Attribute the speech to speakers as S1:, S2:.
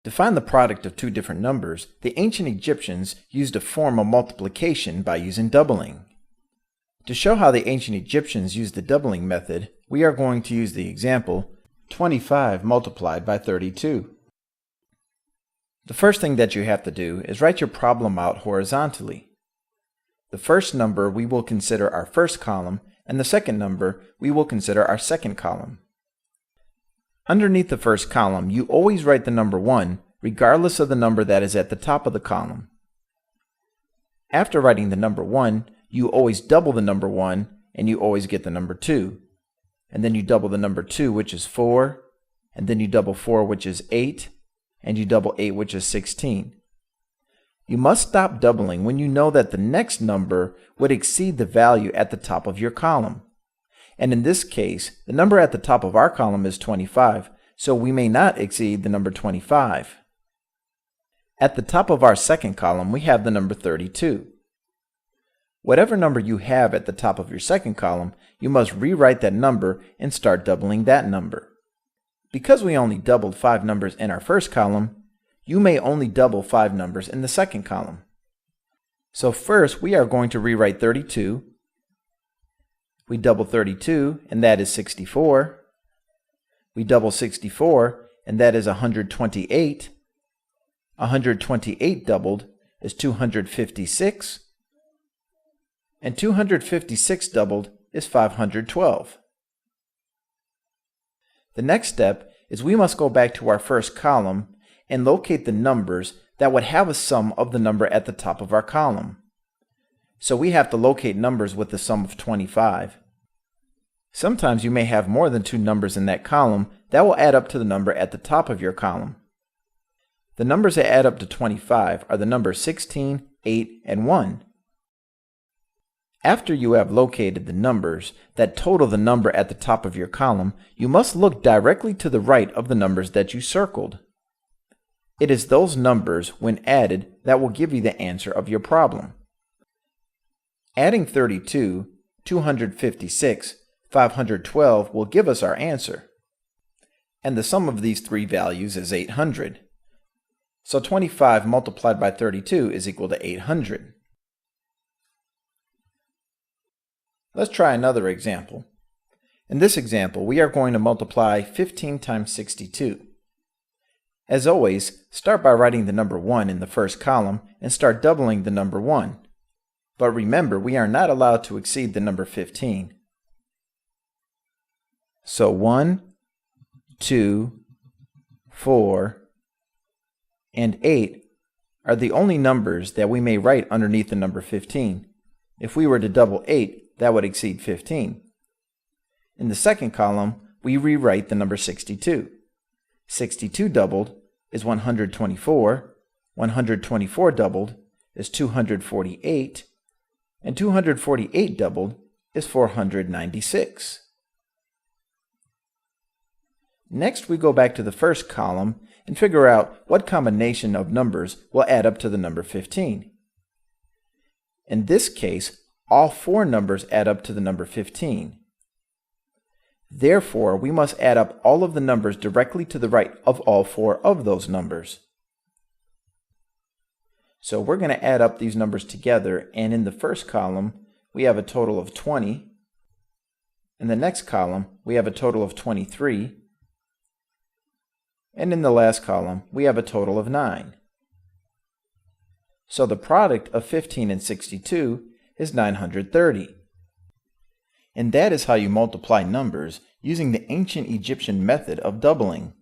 S1: To find the product of two different numbers, the ancient Egyptians used a form of multiplication by using doubling. To show how the ancient Egyptians used the doubling method, we are going to use the example 25 multiplied by 32. The first thing that you have to do is write your problem out horizontally. The first number we will consider our first column, and the second number we will consider our second column. Underneath the first column, you always write the number 1, regardless of the number that is at the top of the column. After writing the number 1, you always double the number 1, and you always get the number 2. And then you double the number 2, which is 4, and then you double 4, which is 8, and you double 8, which is 16. You must stop doubling when you know that the next number would exceed the value at the top of your column. And in this case, the number at the top of our column is 25, so we may not exceed the number 25. At the top of our second column, we have the number 32. Whatever number you have at the top of your second column, you must rewrite that number and start doubling that number. Because we only doubled 5 numbers in our first column, you may only double 5 numbers in the second column. So first, we are going to rewrite 32. We double 32, and that is 64. We double 64, and that is 128. 128 doubled is 256. And 256 doubled is 512. The next step is we must go back to our first column and locate the numbers that would have a sum of the number at the top of our column. So we have to locate numbers with the sum of 25. Sometimes you may have more than 2 numbers in that column that will add up to the number at the top of your column. The numbers that add up to 25 are the numbers 16, 8, and 1. After you have located the numbers that total the number at the top of your column, you must look directly to the right of the numbers that you circled. It is those numbers, when added, that will give you the answer of your problem. Adding 32, 256, 512 will give us our answer. And the sum of these three values is 800. So 25 multiplied by 32 is equal to 800. Let's try another example. In this example, we are going to multiply 15 times 62. As always, start by writing the number 1 in the first column and start doubling the number 1. But remember, we are not allowed to exceed the number 15. So 1, 2, 4, and 8 are the only numbers that we may write underneath the number 15. If we were to double 8, that would exceed 15. In the second column, we rewrite the number 62. 62 doubled is 124, 124 doubled is 248, and 248 doubled is 496. Next, we go back to the first column and figure out what combination of numbers will add up to the number 15. In this case, all 4 numbers add up to the number 15. Therefore, we must add up all of the numbers directly to the right of all 4 of those numbers. So we're going to add up these numbers together, and in the first column, we have a total of 20. In the next column, we have a total of 23. And in the last column, we have a total of 9. So the product of 15 and 62 is 930. And that is how you multiply numbers using the ancient Egyptian method of doubling.